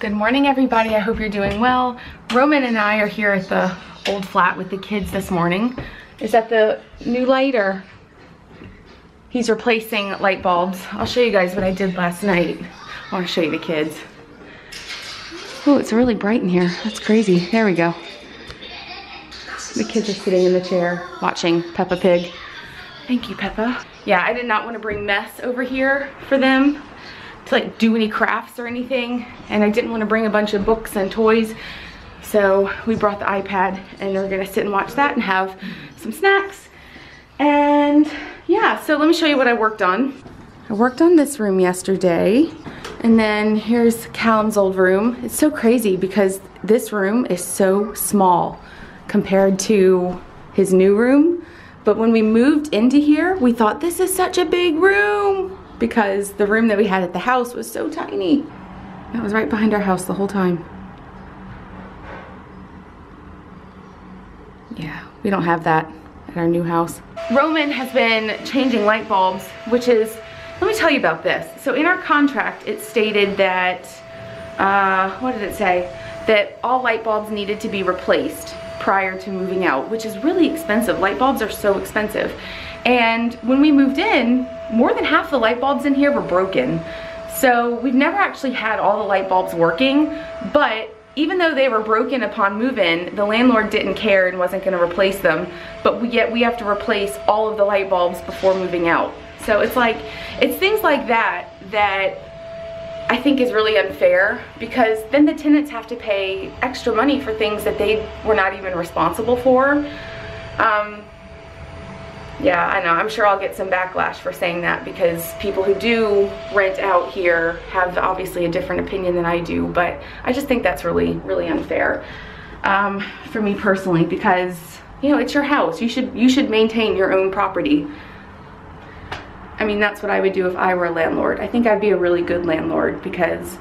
Good morning, everybody. I hope you're doing well. Roman and I are here at the old flat with the kids this morning. Is that the new light, or he's replacing light bulbs? I'll show you guys what I did last night. I want to show you the kids. Oh, it's really bright in here. That's crazy. There we go. The kids are sitting in the chair watching Peppa Pig. Thank you, Peppa. Yeah, I did not want to bring mess over here for them to like do any crafts or anything, and I didn't want to bring a bunch of books and toys, so we brought the iPad and we're gonna sit and watch that and have some snacks. And yeah, so let me show you what I worked on. I worked on this room yesterday, and then here's Callum's old room. It's so crazy because this room is so small compared to his new room, but when we moved into here we thought this is such a big room because the room that we had at the house was so tiny. That was right behind our house the whole time. Yeah, we don't have that at our new house. Roman has been changing light bulbs, which is, let me tell you about this. So in our contract, it stated that, what did it say? That all light bulbs needed to be replaced prior to moving out, which is really expensive. Light bulbs are so expensive. And when we moved in, more than half the light bulbs in here were broken. So we've never actually had all the light bulbs working, but even though they were broken upon move-in, the landlord didn't care and wasn't gonna replace them, but yet we have to replace all of the light bulbs before moving out. So it's like, it's things like that that I think is really unfair, because then the tenants have to pay extra money for things that they were not even responsible for. Yeah, I know, I'm sure I'll get some backlash for saying that, because people who do rent out here have obviously a different opinion than I do, but I just think that's really, really unfair for me personally, because, you know, it's your house. You should maintain your own property. I mean, that's what I would do if I were a landlord. I think I'd be a really good landlord, because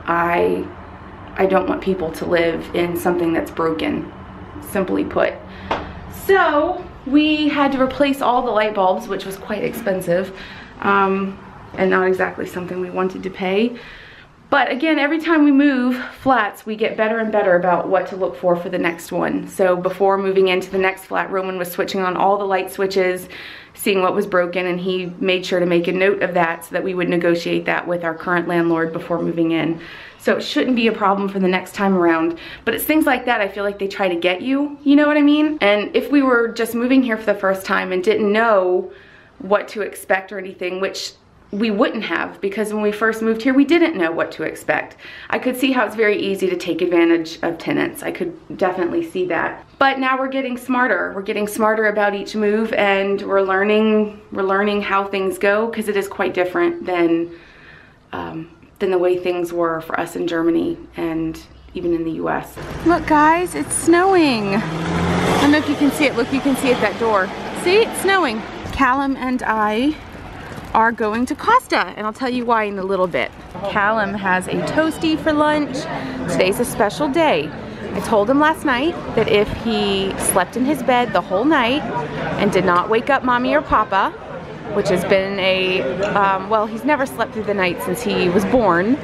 I don't want people to live in something that's broken, simply put. So we had to replace all the light bulbs, which was quite expensive, and not exactly something we wanted to pay. But again, every time we move flats, we get better and better about what to look for the next one. So before moving into the next flat, Roman was switching on all the light switches, seeing what was broken, and he made sure to make a note of that so that we would negotiate that with our current landlord before moving in. So it shouldn't be a problem for the next time around. But it's things like that I feel like they try to get you know what I mean? And if we were just moving here for the first time and didn't know what to expect or anything, which we wouldn't have, because when we first moved here we didn't know what to expect. I could see how it's very easy to take advantage of tenants. I could definitely see that. But now we're getting smarter. We're getting smarter about each move, and we're learning how things go, because it is quite different than the way things were for us in Germany and even in the US. Look guys, it's snowing. I don't know if you can see it. Look, you can see it, that door. See, it's snowing. Callum and I are going to Costa, and I'll tell you why in a little bit. Callum has a toasty for lunch. Today's a special day. I told him last night that if he slept in his bed the whole night and did not wake up mommy or papa, which has been a, well, he's never slept through the night since he was born.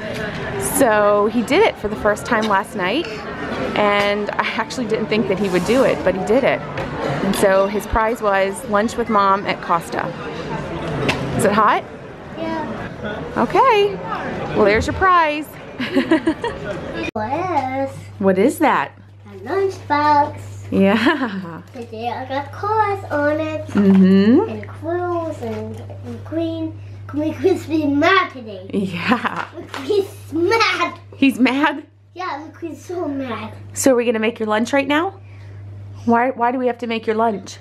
So he did it for the first time last night, and I actually didn't think that he would do it, but he did it. And so his prize was lunch with mom at Costa. Is it hot? Yeah. Okay. Well, there's your prize. What is that? A lunchbox. Yeah. Today I got cars on it. Mm-hmm. And clothes and Queen. Queen's being mad today. Yeah. Look, he's mad. He's mad? Yeah, look, he's so mad. So are we gonna make your lunch right now? Why do we have to make your lunch?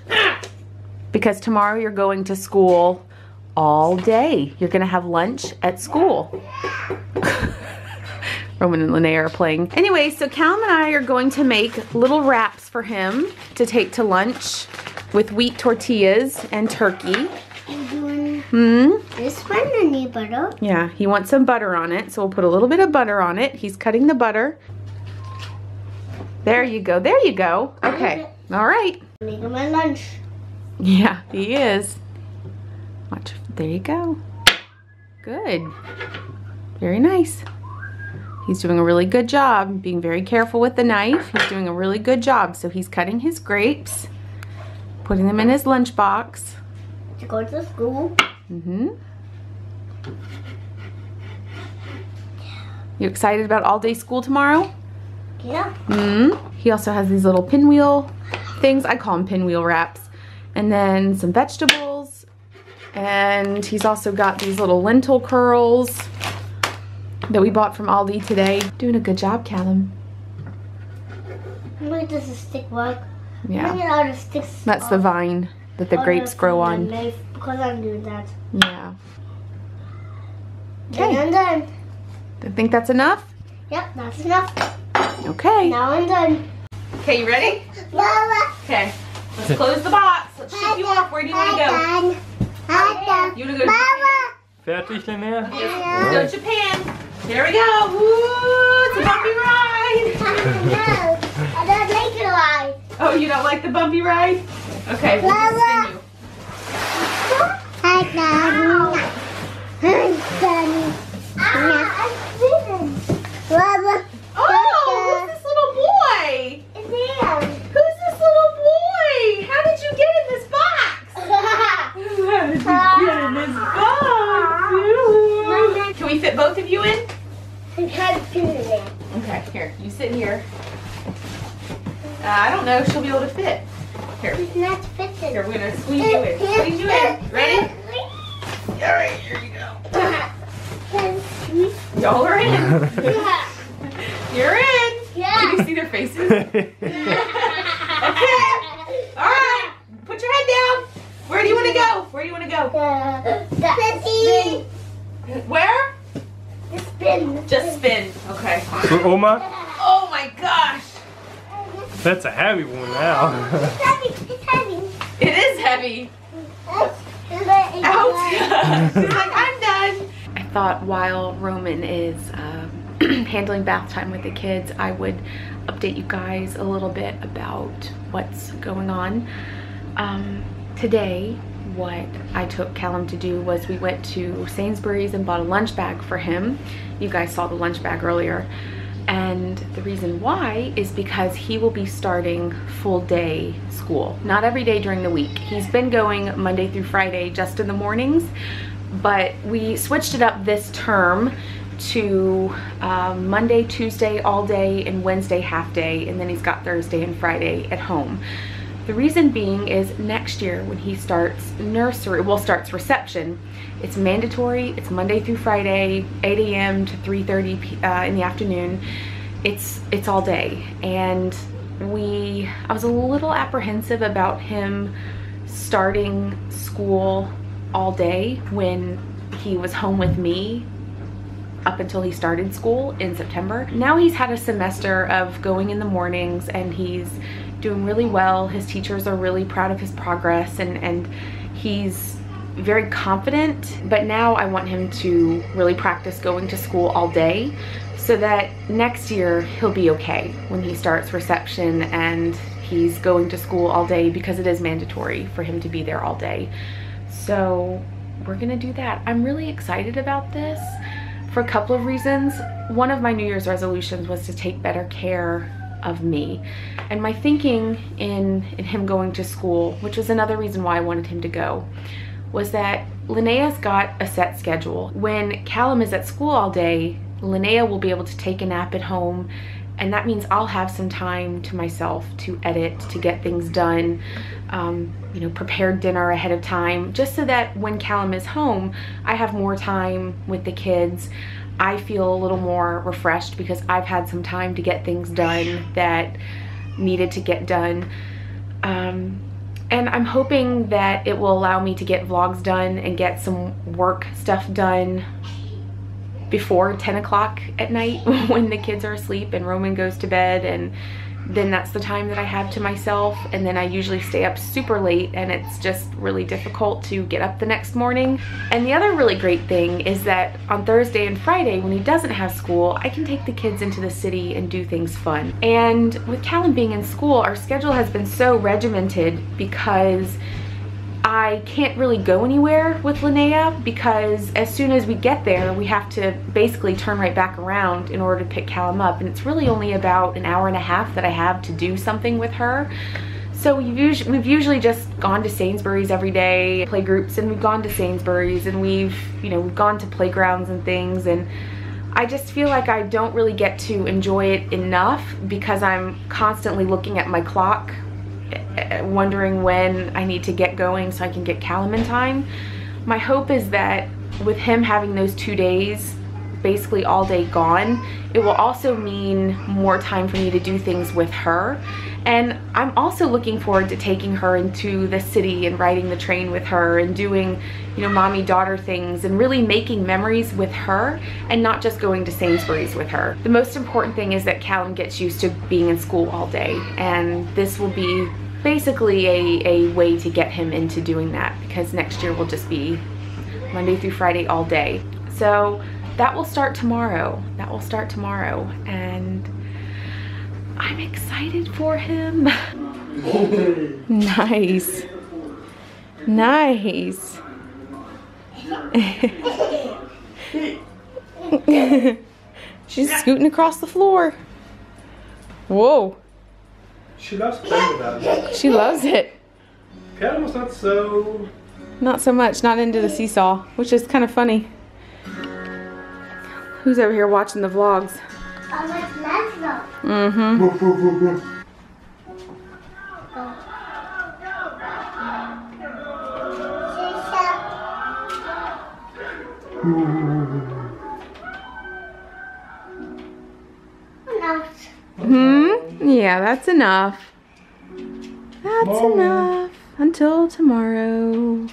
Because tomorrow you're going to school all day. You're gonna have lunch at school. Roman and Linnea are playing. Anyway, so Callum and I are going to make little wraps for him to take to lunch with wheat tortillas and turkey. This one I need butter. Yeah, he wants some butter on it, so we'll put a little bit of butter on it. He's cutting the butter. There you go, there you go. Okay, all right. Making my lunch. Yeah, he is. Watch, there you go. Good. Very nice. He's doing a really good job, being very careful with the knife. He's doing a really good job. So he's cutting his grapes, putting them in his lunchbox. To go to school. You excited about all-day school tomorrow? Yeah. He also has these little pinwheel things. I call them pinwheel wraps. And then some vegetables. And he's also got these little lentil curls that we bought from Aldi today. Doing a good job, Callum. Where does the stick work? Yeah. Bring it out of sticks. That's the vine that the grapes grow on. Because I'm doing that. Yeah. Okay. I'm done. I think that's enough? Yep, that's enough. Okay. Now I'm done. Okay, you ready? Mama. Okay. Let's close the box. Let's ship you off. Where do you want to go? You want to go to Japan? Fertig, Linnea? Let's go to Japan. There we go. Woo, it's a bumpy ride. No, I don't like it ride. Oh, you don't like the bumpy ride? Okay, we'll just spin you. Hi, Daddy. Hi, Daddy. I'm spinning. Mama. Oh, who's this little boy? It's him. Who's this little boy? How did you get in this box? How did you get in this box? Can we fit both of you in? I'm trying to spin it in. Okay, here, you sit here. I don't know if she'll be able to fit. Here, It's not fitting. here, we're gonna squeeze you in. Squeeze you in. Ready? All right, here you go. Y'all are in. You're in. Yeah. Can you see their faces? Okay. All right. Put your head down. Where do you want to go? Where do you want to go? Spin. Where? Spin. Just spin. Okay. For Oma? Oh my gosh. That's a heavy one now. It's heavy. It's heavy. It is heavy. Ouch. She's like, I'm done. I thought while Roman is handling bath time with the kids, I would update you guys a little bit about what's going on. Today, what I took Callum to do was we went to Sainsbury's and bought a lunch bag for him. You guys saw the lunch bag earlier. And the reason why is because he will be starting full day school. Not every day during the week. He's been going Monday through Friday just in the mornings, but we switched it up this term to Monday, Tuesday all day, and Wednesday half day, and then he's got Thursday and Friday at home. The reason being is next year when he starts nursery, well, starts reception, it's mandatory. It's Monday through Friday, 8 a.m. to 3:30 in the afternoon. It's all day, and I was a little apprehensive about him starting school all day when he was home with me up until he started school in September. Now he's had a semester of going in the mornings and he's doing really well. His teachers are really proud of his progress and he's very confident, but now I want him to really practice going to school all day so that next year he'll be okay when he starts reception and he's going to school all day, because it is mandatory for him to be there all day. So we're gonna do that. I'm really excited about this for a couple of reasons. One of my New Year's resolutions was to take better care of me, and my thinking in him going to school, which was another reason why I wanted him to go, was that Linnea's got a set schedule. When Callum is at school all day, Linnea will be able to take a nap at home, and that means I'll have some time to myself to edit, to get things done, you know, prepare dinner ahead of time, just so that when Callum is home, I have more time with the kids. I feel a little more refreshed because I've had some time to get things done that needed to get done. And I'm hoping that it will allow me to get vlogs done and get some work stuff done before 10 o'clock at night when the kids are asleep and Roman goes to bed, and then that's the time that I have to myself. And then I usually stay up super late and it's just really difficult to get up the next morning. And the other really great thing is that on Thursday and Friday when he doesn't have school, I can take the kids into the city and do things fun. And with Callum being in school, our schedule has been so regimented because I can't really go anywhere with Linnea because as soon as we get there, we have to basically turn right back around in order to pick Callum up. And it's really only about an hour and a half that I have to do something with her. So we've usually just gone to Sainsbury's every day, play groups, and we've gone to Sainsbury's and we've gone to playgrounds and things. And I just feel like I don't really get to enjoy it enough because I'm constantly looking at my clock, wondering when I need to get going so I can get Callum in time. My hope is that with him having those 2 days basically all day gone, it will also mean more time for me to do things with her. And I'm also looking forward to taking her into the city and riding the train with her and doing, mommy-daughter things and really making memories with her and not just going to Sainsbury's with her. The most important thing is that Callum gets used to being in school all day, and this will be basically a way to get him into doing that because next year will just be Monday through Friday all day. So that will start tomorrow. That will start tomorrow, and I'm excited for him. Nice. Nice. She's scooting across the floor. Whoa. She loves playing with that. She loves it. Callum's not so... Not so much, not into the seesaw, which is kind of funny. Who's over here watching the vlogs? Mm-hmm. Yeah, that's enough. That's enough. Until tomorrow.